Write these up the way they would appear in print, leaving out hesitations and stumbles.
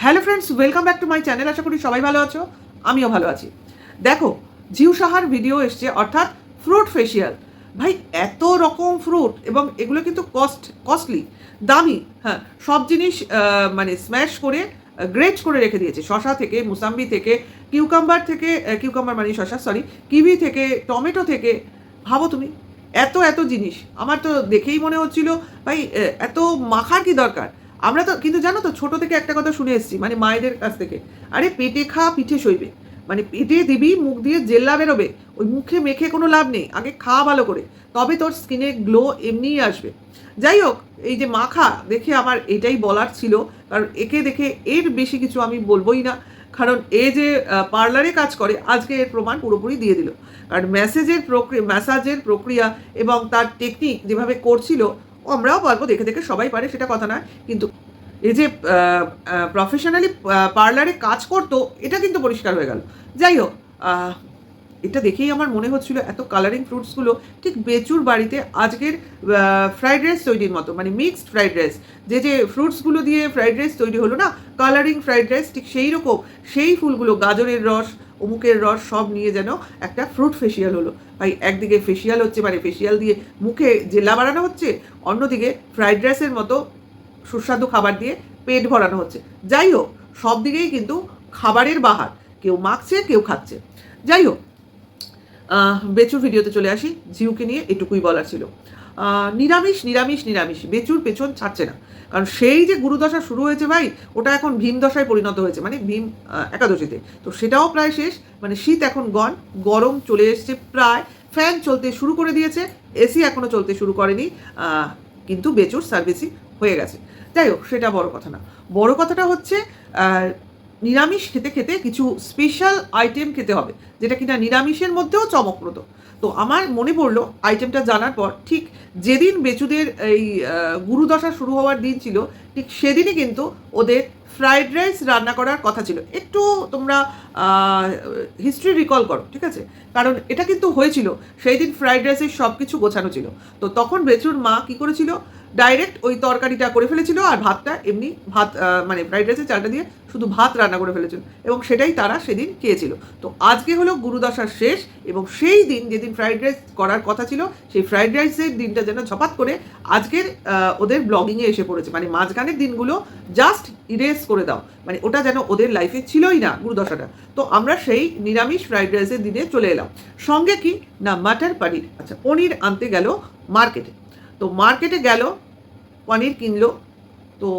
Hello friends, welcome back to my channel. আশা করি সবাই ভালো আছো, আমিও ভালো আছি। দেখো, জিউ সাহার ভিডিও এসছে, অর্থাৎ ফ্রুট ফেসিয়াল। ভাই, এত রকম ফ্রুট এবং এগুলো কিন্তু কস্টলি, দামি। হ্যাঁ, সব জিনিস মানে স্ম্যাশ করে গ্রেট করে রেখে দিয়েছে। শশা থেকে, মুসাম্বি থেকে, কিউকাম্বার থেকে, কিউকাম্বার মানে শশা, সরি, কিউই থেকে, টমেটো থেকে। ভাবো তুমি, এত এত জিনিস। আমার তো দেখেই মনে হচ্ছিল ভাই, এত মাখার কি দরকার। আমরা তো কিন্তু জানো তো, ছোট থেকে একটা কথা শুনে এসেছি, মানে মায়েদের কাছ থেকে, আরে পেটে খা পিঠে সইবে। মানে পেটে দিবি, মুখ দিয়ে জেল্লা বেরোবে, ওই মুখে মেখে কোনো লাভ নেই। আগে খা ভালো করে, তবে তোর স্কিনে গ্লো এমনিই আসবে। যাই হোক, এই যে মাখা দেখে আমার এটাই বলার ছিল, কারণ একে দেখে এর বেশি কিছু আমি বলবোই না। কারণ এ যে পার্লারে কাজ করে, আজকে এর প্রমাণ পুরোপুরি দিয়ে দিল। কারণ ম্যাসাজের প্রক্রিয়া এবং তার টেকনিক যেভাবে করছিল, আমরাও পারবো, দেখে দেখে সবাই পারে, সেটা কথা নয়। কিন্তু এই যে প্রফেশনালি পার্লারে কাজ করতো, এটা কিন্তু পরিষ্কার হয়ে গেল। যাই হোক, এটা দেখেই আমার মনে হচ্ছিল এত কালারিং ফ্রুটসগুলো ঠিক বেচুর বাড়িতে আজকের ফ্রাইড রাইস তৈরির মতো, মানে মিক্সড ফ্রাইড রাইস। যে ফ্রুটসগুলো দিয়ে ফ্রাইড রাইস তৈরি হলো না, কালারিং ফ্রাইড রাইস, ঠিক সেই রকম সেই ফুলগুলো, গাজরের রস, অমুকের রস সব নিয়ে যেন একটা ফ্রুট ফেসিয়াল হলো। ভাই, একদিকে ফেসিয়াল হচ্ছে, মানে ফেসিয়াল দিয়ে মুখে জেলা বাড়ানো হচ্ছে, অন্যদিকে ফ্রাইড রাইসের মতো সুস্বাদু খাবার দিয়ে পেট ভরানো হচ্ছে। যাই হোক, সব দিকেই কিন্তু খাবারের বাহার, কেউ মাখছে, কেউ খাচ্ছে। যাই হোক, বেচুর ভিডিওতে চলে আসি। জিউকে নিয়ে এটুকুই বলার ছিল। নিরামিষ নিরামিষ নিরামিষ, বেচুর পেছন ছাড়ছে না। কারণ সেই যে গুরুদশা শুরু হয়েছে ভাই, ওটা এখন ভীম দশায় পরিণত হয়েছে, মানে ভীম একাদশীতে। তো সেটাও প্রায় শেষ, মানে শীত এখন গন, গরম চলে এসছে প্রায়। ফ্যান চলতে শুরু করে দিয়েছে, এসি এখনও চলতে শুরু করেনি, কিন্তু বেচুর সার্ভিসই হয়ে গেছে। যাই হোক, সেটা বড় কথা না। বড় কথাটা হচ্ছে নিরামিষ খেতে খেতে কিছু স্পেশাল আইটেম খেতে হবে, যেটা কিনা নিরামিষের মধ্যেও চমকপ্রদ। তো আমার মনে পড়লো আইটেমটা জানার পর, ঠিক যেদিন বেচুদের এই গুরুদশা শুরু হওয়ার দিন ছিল, ঠিক সেদিনই কিন্তু ওদের ফ্রাইড রাইস রান্না করার কথা ছিল। একটু তোমরা হিস্ট্রি রিকল করো, ঠিক আছে? কারণ এটা কিন্তু হয়েছিল সেই দিন, ফ্রাইড রাইসের সব কিছু গোছানো ছিল। তো তখন বেচুর মা কী করেছিল, ডাইরেক্ট ওই তরকারিটা করে ফেলেছিল, আর ভাতটা এমনি ভাত, মানে ফ্রাইড রাইসের চালটা দিয়ে শুধু ভাত রান্না করে ফেলেছিল, এবং সেটাই তারা সেদিন খেয়েছিল। তো আজকে হলো গুরুদশার শেষ, এবং সেই দিন যেদিন ফ্রাইড রাইস করার কথা ছিল, সেই ফ্রাইড রাইসের দিনটা যেন ঝপাত করে আজকের ওদের ব্লগিংয়ে এসে পড়েছে। মানে মাঝখানের দিনগুলো জাস্ট ইরেজ করে দাও, মানে ওটা যেন ওদের লাইফে ছিলই না, গুরুদশাটা। তো আমরা সেই নিরামিষ ফ্রাইড রাইসের দিনে চলে এলাম। সঙ্গে কি না, মাটার পনির। আচ্ছা, পনির আনতে গেল মার্কেটে। তো মার্কেটে গেল, পনির কিনলো। তো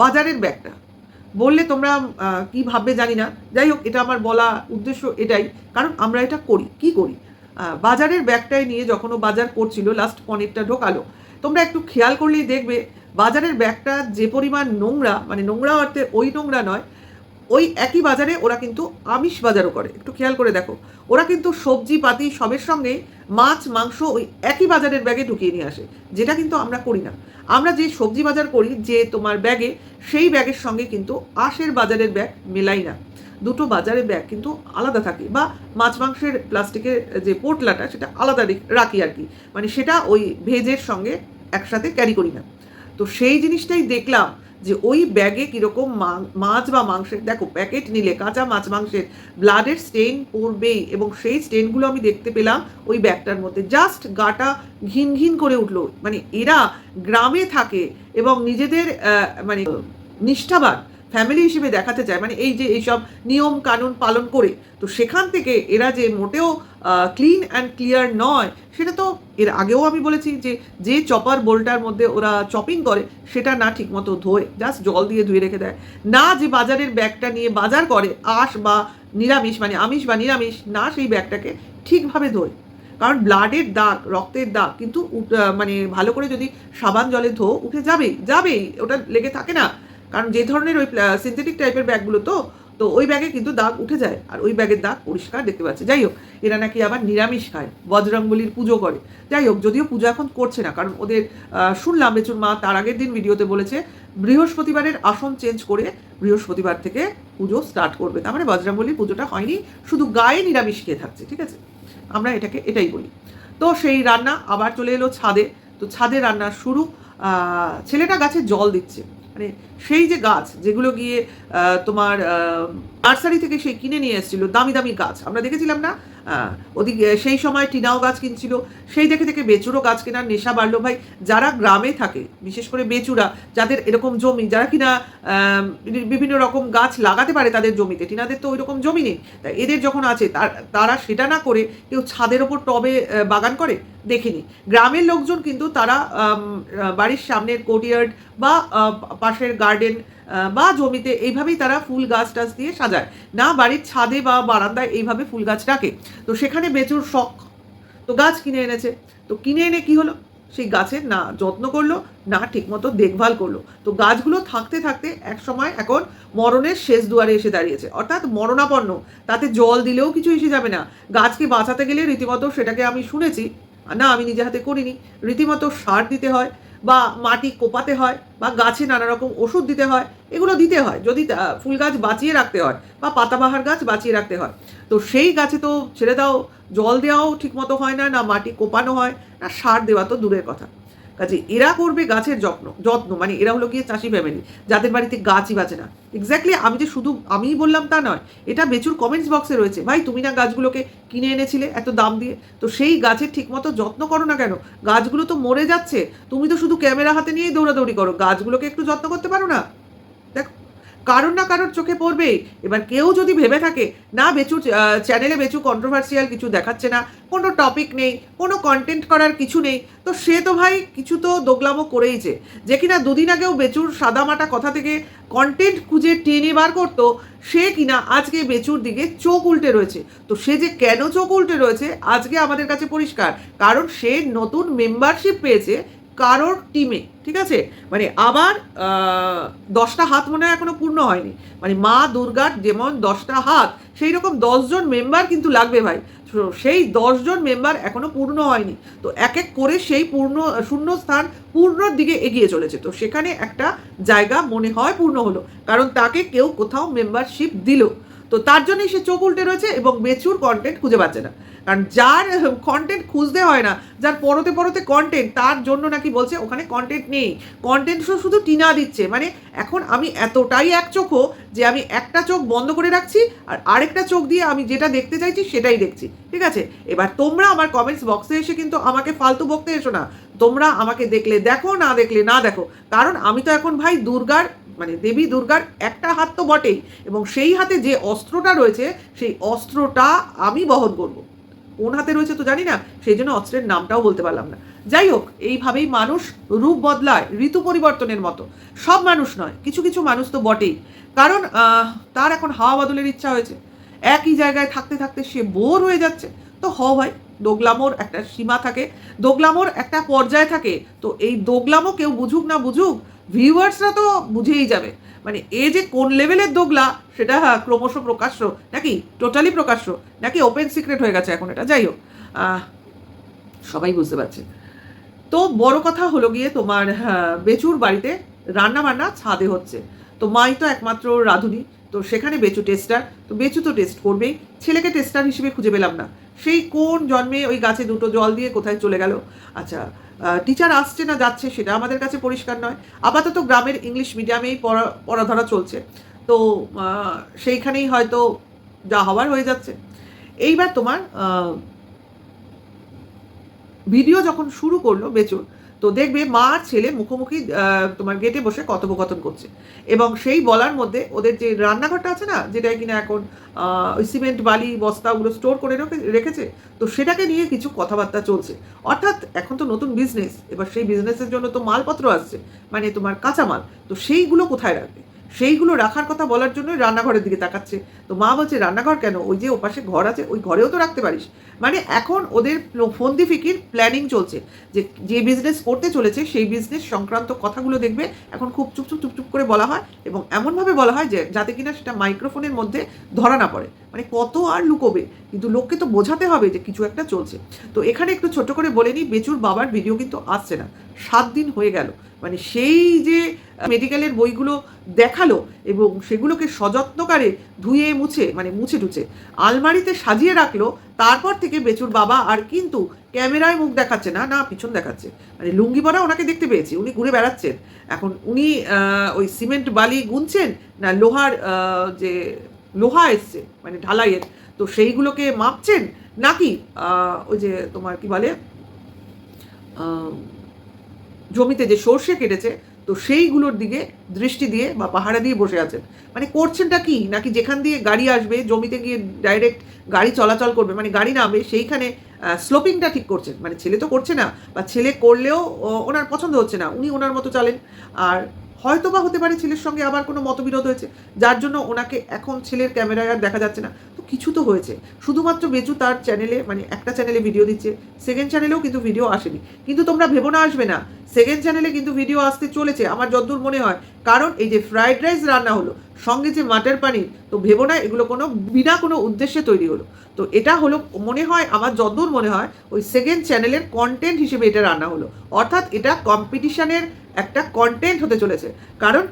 বাজারের ব্যাগটা বললে তোমরা কি ভাববে জানি না। যাই হোক, এটা আমার বলা উদ্দেশ্য এটাই, কারণ আমরা এটা করি। কি করি, বাজারের ব্যাগটায় নিয়ে যখন ও বাজার করছিল, লাস্ট পনিরটা ঢোকালো, তোমরা একটু খেয়াল করলেই দেখবে বাজারের ব্যাগটা যে পরিমাণ নোংরা, মানে নোংরা অর্থে ওই নোংরা নয়, ওই একই বাজারে ওরা কিন্তু আমিষ বাজারও করে। একটু খেয়াল করে দেখো, ওরা কিন্তু সবজি পাতি সবের সঙ্গে মাছ মাংস ওই একই বাজারের ব্যাগে ঢুকিয়ে নিয়ে আসে, যেটা কিন্তু আমরা করি না। আমরা যে সবজি বাজার করি যে তোমার ব্যাগে, সেই ব্যাগের সঙ্গে কিন্তু আশের বাজারের ব্যাগ মেলাই না। দুটো বাজারের ব্যাগ কিন্তু আলাদা থাকে, বা মাছ মাংসের প্লাস্টিকের যে পোটলাটা, সেটা আলাদা রাখি আর কি, মানে সেটা ওই ভেজের সঙ্গে একসাথে ক্যারি করি না। তো সেই জিনিসটাই দেখলাম, যে ওই ব্যাগে কীরকম মাছ বা মাংসের, দেখো প্যাকেট নিলে কাঁচা মাছ মাংসের ব্লাডের স্টেন পড়বেই, এবং সেই স্টেনগুলো আমি দেখতে পেলাম ওই ব্যাগটার মধ্যে। জাস্ট গাটা ঘিন ঘিন করে উঠলো। মানে এরা গ্রামে থাকে এবং নিজেদের মানে নিষ্ঠাবান ফ্যামিলি হিসেবে দেখাতে চায়, মানে এই যে এইসব নিয়ম কানুন পালন করে। তো সেখান থেকে এরা যে মোটেও ক্লিন অ্যান্ড ক্লিয়ার নয়, সেটা তো এর আগেও আমি বলেছি, যে চপার বোল্টার মধ্যে ওরা চপিং করে, সেটা না ঠিকমতো ধোয়, জাস্ট জল দিয়ে ধুয়ে রেখে দেয় না। যে বাজারের ব্যাগটা নিয়ে বাজার করে, আঁশ বা নিরামিষ, মানে আমিষ বা নিরামিষ, না সেই ব্যাগটাকে ঠিকভাবে ধোয়। কারণ ব্লাডের দাগ, রক্তের দাগ কিন্তু মানে ভালো করে যদি সাবান জলে ধো, উঠে যাবেই, ওটা লেগে থাকে না। কারণ যে ধরনের ওই সিনথেটিক টাইপের ব্যাগগুলো, তো ওই ব্যাগে কিন্তু দাগ উঠে যায়, আর ওই ব্যাগের দাগ পরিষ্কার দেখতে পাচ্ছে। যাই হোক, এরা নাকি আবার নিরামিষ খায়, বজরংবলির পুজো করে। যাই হোক, যদিও পুজো এখন করছে না, কারণ ওদের শুনলাম বেচুর মা তার আগের দিন ভিডিওতে বলেছে বৃহস্পতিবারের আসন চেঞ্জ করে বৃহস্পতিবার থেকে পুজো স্টার্ট করবে। তার মানে বজরংবলির পুজোটা হয়নি, শুধু গায়ে নিরামিষ খেয়ে থাকছে, ঠিক আছে? আমরা এটাই বলি। তো সেই রান্না আবার চলে এলো ছাদে। তো ছাদে রান্না শুরু। ছেলেটা গাছে জল দিচ্ছে, মানে সেই যে গাছ যেগুলো গিয়ে তোমার নার্সারি থেকে সেই কিনে নিয়ে এসেছিল, দামি দামি গাছ আমরা দেখেছিলাম না, ওদিকে সেই সময় টিনাও গাছ কিনছিল, সেই দেখে থেকে বেচুরও গাছ কেনার নেশা বাড়লো ভাই। যারা গ্রামে থাকে, বিশেষ করে বেচুরা, যাদের এরকম জমি, যারা কিনা বিভিন্ন রকম গাছ লাগাতে পারে তাদের জমিতে, টিনাদের তো ওই রকম জমি নেই, তা এদের যখন আছে তারা সেটা না করে কেউ ছাদের ওপর টবে বাগান করে দেখিনি। গ্রামের লোকজন কিন্তু তারা বাড়ির সামনের কোর্টইয়ার্ড বা পাশের গার্ডেন বা জমিতে এইভাবেই তারা ফুল গাছ টাছ দিয়ে সাজায়, না বাড়ির ছাদে বা বারান্দায় এইভাবে ফুল গাছ রাখে। তো সেখানে বেচুর শখ, তো গাছ কিনে এনেছে। তো কিনে এনে কি হলো, সেই গাছের না যত্ন করলো, না ঠিকমতো দেখভাল করলো। তো গাছগুলো থাকতে থাকতে এক সময় এখন মরণের শেষ দুয়ারে এসে দাঁড়িয়েছে, অর্থাৎ মরণাপন্ন। তাতে জল দিলেও কিছু এসে যাবে না। গাছকে বাঁচাতে গেলে রীতিমতো, সেটাকে আমি শুনেছি, না আমি নিজে হাতে করিনি, রীতিমতো সার দিতে হয় বা মাটি কোপাতে হয় বা গাছে নানা রকম ওষুধ দিতে হয়, এগুলো দিতে হয় যদি ফুল গাছ বাঁচিয়ে রাখতে হয় বা পাতাবাহার গাছ বাঁচিয়ে রাখতে হয়। তো সেই গাছে তো ছেড়ে দাও, জল দেওয়াও ঠিকমতো হয় না, না মাটি কোপানো হয়, না সার দেওয়া তো দূরের কথা। কাজে এরা করবে গাছের যত্ন, মানে এরা হলো গিয়ে চাষি ফ্যামিলি, যাদের বাড়িতে গাছই বাঁচে না। এক্স্যাক্টলি আমি যে শুধু আমিই বললাম তা নয়, এটা বেচুর কমেন্টস বক্সে রয়েছে। ভাই তুমি না গাছগুলোকে কিনে এনেছিলে এত দাম দিয়ে, তো সেই গাছের ঠিকমতো যত্ন করো না কেন? গাছগুলো তো মরে যাচ্ছে, তুমি তো শুধু ক্যামেরা হাতে নিয়েই দৌড়াদৌড়ি করো, গাছগুলোকে একটু যত্ন করতে পারো না? দেখো, কারোর না কারোর চোখে পড়বে। এবার কেউ যদি ভেবে থাকে না বেচুর চ্যানেলে বেচু কন্ট্রোভার্সিয়াল কিছু দেখাচ্ছে না, কোনো টপিক নেই, কোনো কন্টেন্ট করার কিছু নেই, তো সে তো ভাই কিছু তো দোগলামো করেইছে। যে কিনা দুদিন আগেও বেচুর সাদামাটা কথা থেকে কন্টেন্ট খুঁজে টেনে বার করতো, সে কিনা আজকে বেচুর দিকে চোখ উল্টে রয়েছে। তো সে যে কেন চোখ উল্টে রয়েছে আজকে আমাদের কাছে পরিষ্কার, কারণ সে নতুন মেম্বারশিপ পেয়েছে কারোর টিমে, ঠিক আছে? মানে আবার 10টা হাত মনে হয় এখনো পূর্ণ হয়নি, মানে মা দুর্গার যেমন 10টা হাত, সেই রকম 10 জন মেম্বার কিন্তু লাগবে ভাই। সেই 10 জন মেম্বার এখনো পূর্ণ হয়নি, তো এক এক করে সেই শূন্য স্থান পূর্ণর দিকে এগিয়ে চলেছে। তো সেখানে একটা জায়গা মনে হয় পূর্ণ হলো, কারণ তাকে কেউ কোথাও মেম্বারশিপ দিল, তো তার জন্যই সে চোখ উল্টে রয়েছে এবং বেচুর কন্টেন্ট খুঁজে পাচ্ছে না। কারণ যার কন্টেন্ট খুঁজতে হয় না, যার পরতে পরতে কন্টেন্ট, তার জন্য নাকি বলছে ওখানে কন্টেন্ট নেই, কন্টেন্ট শুধু টিনা দিচ্ছে। মানে এখন আমি এতটাই একচোখো যে আমি একটা চোখ বন্ধ করে রাখছি আর আরেকটা চোখ দিয়ে আমি যেটা দেখতে চাইছি সেটাই দেখছি, ঠিক আছে? এবার তোমরা আমার কমেন্টস বক্সে এসে কিন্তু আমাকে ফালতু বকতে এসো না। তোমরা আমাকে দেখলে দেখো, না দেখলে না দেখো, কারণ আমি তো এখন ভাই দুর্গার, মানে দেবী দুর্গার একটা হাত তো বটেই, এবং সেই হাতে যে অস্ত্রটা রয়েছে সেই অস্ত্রটা আমি বহন করব। কোন হাতে রয়েছে তো জানি না, সেই জন্য অস্ত্রের নামটাও বলতে পারলাম না। যাই হোক, এইভাবেই মানুষ রূপ বদলায় ঋতু পরিবর্তনের মতো। সব মানুষ নয়, কিছু কিছু মানুষ তো বটেই, কারণ তার এখন হাওয়া বদলের ইচ্ছা হয়েছে, একই জায়গায় থাকতে থাকতে সে বোর হয়ে যাচ্ছে। তো ভাই, দোগলামোর একটা সীমা থাকে, দোগলামোর একটা পর্যায় থাকে। তো এই দোগলামো কেউ বুঝুক না বুঝুক, ভিউয়ার্সরা তো বুঝেই যাবে। মানে এ যে কোন লেভেলের দোগলা সেটা ক্রমশ প্রকাশ্য, নাকি টোটালি প্রকাশ্য, নাকি ওপেন সিক্রেট হয়ে গেছে এখন এটা, যাই হোক সবাই বুঝতে পারছে। তো বড় কথা হলো গিয়ে তোমার বেচুর বাড়িতে রান্না বান্না ছাদে হচ্ছে, তো মাই তো একমাত্র রাঁধুনি, তো সেখানে বেচু টেস্টার, তো বেচু তো টেস্ট করবেই। ছেলেকে টেস্টার হিসেবে খুঁজে পেলাম না, সেই কোন জন্মে ওই গাছে দুটো জল দিয়ে কোথায় চলে গেল। আচ্ছা, টিচার আসছে না যাচ্ছে সেটা আমাদের কাছে পরিষ্কার নয়। আপাতত গ্রামের ইংলিশ মিডিয়ামেই পড়াধরা চলছে, তো সেইখানেই হয়তো যা হওয়ার হয়ে যাচ্ছে। এইবার তোমার ভিডিও যখন শুরু করলো বেচুর, তো দেখবে মা আর ছেলে মুখোমুখি তোমার গেটে বসে কথোপকথন করছে, এবং সেই বলার মধ্যে ওদের যে রান্নাঘরটা আছে না, যেটা কিনা এখন ওই সিমেন্ট বালি বস্তাগুলো স্টোর করে রেখেছে, তো সেটাকে নিয়ে কিছু কথাবার্তা চলছে। অর্থাৎ এখন তো নতুন বিজনেস, এবার সেই বিজনেসের জন্য তো মালপত্র আসছে, মানে তোমার কাঁচামাল, তো সেইগুলো কোথায় রাখবে, সেইগুলো রাখার কথা বলার জন্য রান্নাঘরের দিকে তাকাচ্ছে। তো মা বলছে রান্নাঘর কেন, ওই যে ওপাশে ঘর আছে ওই ঘরেও তো রাখতে পারিস। মানে এখন ওদের ফন্দি ফিকির প্ল্যানিং চলছে, যে বিজনেস করতে চলেছে সেই বিজনেস সংক্রান্ত কথাগুলো দেখবে এখন খুব চুপচুপ চুপচুপ করে বলা হয়, এবং এমনভাবে বলা হয় যে যাতে কিনা সেটা মাইক্রোফোনের মধ্যে ধরা না পড়ে। মানে কত আর লুকোবে, কিন্তু লোককে তো বোঝাতে হবে যে কিছু একটা চলছে। তো এখানে একটু ছোট করে বলে নিই, বেচুর বাবার ভিডিও কিন্তু আসছে না, 7 দিন হয়ে গেল। মানে সেই যে মেডিকেলের বইগুলো দেখালো এবং সেগুলোকে সযত্নকারে ধুয়ে মুছে মানে মুছে টুছে আলমারিতে সাজিয়ে রাখলো, তারপর থেকে বেচুর বাবা আর কিন্তু ক্যামেরায় মুখ দেখাচ্ছে না, না পিছন দেখাচ্ছে। মানে লুঙ্গি পরা ওনাকে দেখতে পেয়েছি, উনি ঘুরে বেড়াচ্ছেন। এখন উনি ওই সিমেন্ট বালি গুনছেন না লোহার যে লোহা এসছে মানে ঢালাইয়ের, তো সেইগুলোকে মাপছেন নাকি ওই যে তোমার কি বলে জমিতে যে সর্ষে কেটেছে তো সেইগুলোর দিকে দৃষ্টি দিয়ে বা পাহারা দিয়ে বসে আছেন। মানে করছেনটা কি, নাকি যেখান দিয়ে গাড়ি আসবে জমিতে গিয়ে ডাইরেক্ট গাড়ি চলাচল করবে মানে গাড়ি নামবে সেইখানে স্লোপিংটা ঠিক করছেন। মানে ছেলে তো করছে না, বা ছেলে করলেও ওনার পছন্দ হচ্ছে না, উনি ওনার মতো চলেন। আর হয়তো বা হতে পারে ছেলের সঙ্গে আবার কোনো মতবিরোধ হয়েছে, যার জন্য ওনাকে এখন ছেলের ক্যামেরায় আর দেখা যাচ্ছে না। তো কিছু তো হয়েছে। শুধুমাত্র বেচু তার চ্যানেলে মানে একটা চ্যানেলে ভিডিও দিচ্ছে, সেকেন্ড চ্যানেলেও কিন্তু ভিডিও আসেনি। কিন্তু তোমরা ভেবো না আসবে না, সেকেন্ড চ্যানেলে কিন্তু ভিডিও আসতে চলেছে আমার যতদূর মনে হয়। কারণ এই যে ফ্রাইড রাইস রান্না হলো সঙ্গে যে মাটার পানির, তো ভেবো না এগুলো কোনো বিনা কোনো উদ্দেশ্যে তৈরি হলো। তো এটা হলো মনে হয় আমার যতদূর মনে হয় ওই সেকেন্ড চ্যানেলের কন্টেন্ট হিসেবে এটা রান্না হলো, অর্থাৎ এটা কম্পিটিশনের একটা কন্টেন্ট হতে চলেছে। কারণ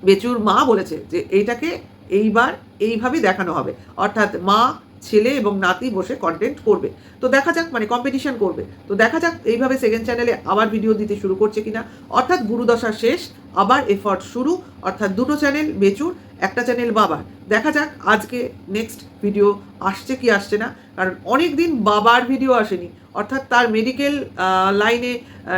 বেচুর মা বলেছে যে এইটাকে এইবার এইভাবেই দেখানো হবে, অর্থাৎ মা ছেলে এবং নাতি বসে কন্টেন্ট করবে। তো দেখা যাক, মানে কম্পিটিশন করবে। তো দেখা যাক এইভাবে সেকেন্ড চ্যানেলে আবার ভিডিও দিতে শুরু করছে কিনা, অর্থাৎ গুরুদশা শেষ, আবার এফর্ট শুরু, অর্থাৎ দুটো চ্যানেল বেচুর, একটা চ্যানেল বাবার। দেখা যাক আজকে নেক্সট ভিডিও আসছে কি আসছে না, কারণ অনেক দিন বাবার ভিডিও আসেনি। অর্থাৎ তার মেডিকেল লাইনে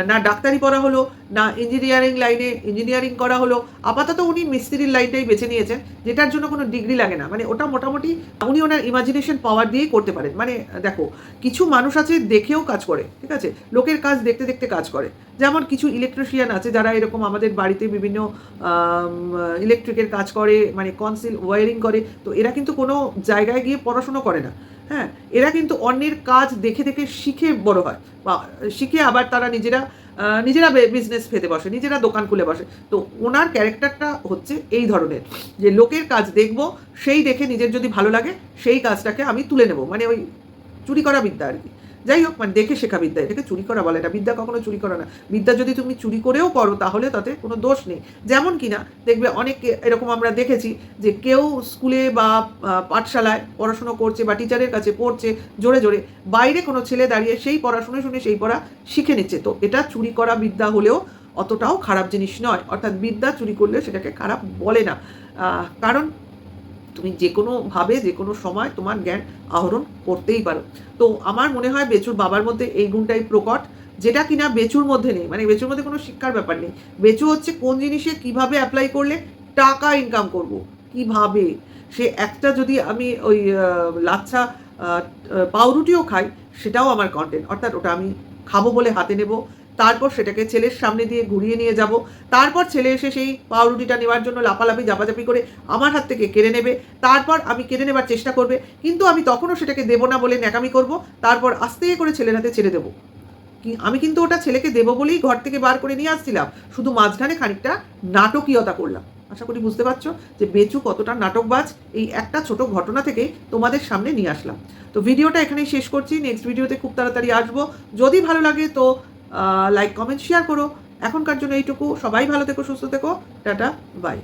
না ডাক্তারি পড়া হলো, না ইঞ্জিনিয়ারিং লাইনে ইঞ্জিনিয়ারিং করা হলো। আপাতত উনি মিস্ত্রির লাইনটাই বেছে নিয়েছেন, যেটার জন্য কোনো ডিগ্রি লাগে না। মানে ওটা মোটামুটি উনি ওনার ইমাজিনেশন পাওয়ার দিয়েই করতে পারেন। মানে দেখো, কিছু মানুষ আছে দেখেও কাজ করে, ঠিক আছে, লোকের কাজ দেখতে দেখতে কাজ করে। যেমন কিছু ইলেকট্রিশিয়ান আছে যারা এরকম আমাদের বাড়িতে বিভিন্ন ইলেকট্রিকের কাজ করে, মানে কনসিল ওয়ারিং করে। তো এরা কিন্তু কোনো জায়গায় গিয়ে পড়াশুনো করে না, হ্যাঁ, এরা কিন্তু অন্যের কাজ দেখে দেখে শিখে বড় হয়, বা শিখে আবার তারা নিজেরা বিজনেস পেতে বসে, নিজেরা দোকান খুলে বসে। তো ওনার ক্যারেক্টারটা হচ্ছে এই ধরনের, যে লোকের কাজ দেখবো, সেই দেখে নিজের যদি ভালো লাগে সেই কাজটাকে আমি তুলে নেব। মানে ওই চুরি করা বিদ্যা আর কি। যাই হোক, মানে দেখে শেখা বিদ্যা, এটাকে চুরি করা বলে না। বিদ্যা কখনো চুরি করা না। বিদ্যা যদি তুমি চুরি করেও করো তাহলে তাতে কোনো দোষ নেই। যেমন কিনা দেখবে অনেক এরকম আমরা দেখেছি যে কেউ স্কুলে বা পাঠশালায় পড়াশুনো করছে বা টিচারের কাছে পড়ছে জোরে জোরে, বাইরে কোনো ছেলে দাঁড়িয়ে সেই পড়াশুনো শুনে সেই পড়া শিখে নিচ্ছে। তো এটা চুরি করা বিদ্যা হলেও অতটাও খারাপ জিনিস নয়। অর্থাৎ বিদ্যা চুরি করলে সেটাকে খারাপ বলে না, কারণ তুমি যে কোনোভাবে যে কোনো সময় তোমার জ্ঞান আহরণ করতেই পারো। তো আমার মনে হয় বেচুর বাবার মধ্যে এই গুণটাই প্রকট, যেটা কিনা বেচুর মধ্যে নেই। মানে বেচুর মধ্যে কোনো শিক্ষার ব্যাপার নেই। বেচু হচ্ছে কোন জিনিসে কিভাবে অ্যাপ্লাই করলে টাকা ইনকাম করব, কিভাবে। সে একটা যদি আমি ওই লাচ্ছা পাউরুটিও খাই, সেটাও আমার কন্টেন্ট। অর্থাৎ ওটা আমি খাবো বলে হাতে নেব, তারপর সেটাকে ছেলের সামনে দিয়ে ঘুরিয়ে নিয়ে যাব, তারপর ছেলে এসে সেই পাউরুটিটা নেওয়ার জন্য লাফালাফি জাপাজাপি করে আমার হাত থেকে কেড়ে নেবে, তারপর আমি কেড়ে নেবার চেষ্টা করবে, কিন্তু আমি তখনও সেটাকে দেবো না বলে ন্যাকামি করব, তারপর আস্তে করে ছেলের হাতে ছেড়ে দেবো। আমি কিন্তু ওটা ছেলেকে দেবো বলেই ঘর থেকে বার করে নিয়ে আসছিলাম, শুধু মাঝখানে খানিকটা নাটকীয়তা করলাম। আশা করি বুঝতে পারছো যে বেচু কতটা নাটকবাজ, এই একটা ছোট ঘটনা থেকেই তোমাদের সামনে নিয়ে আসলাম। তো ভিডিওটা এখানেই শেষ করছি, নেক্সট ভিডিওতে খুব তাড়াতাড়ি আসবো। যদি ভালো লাগে তো লাইক কমেন্ট শেয়ার করো। এখনকার জন্য এইটুকু। সবাই ভালো থেকো, সুস্থ থেকো, টাটা, বাই।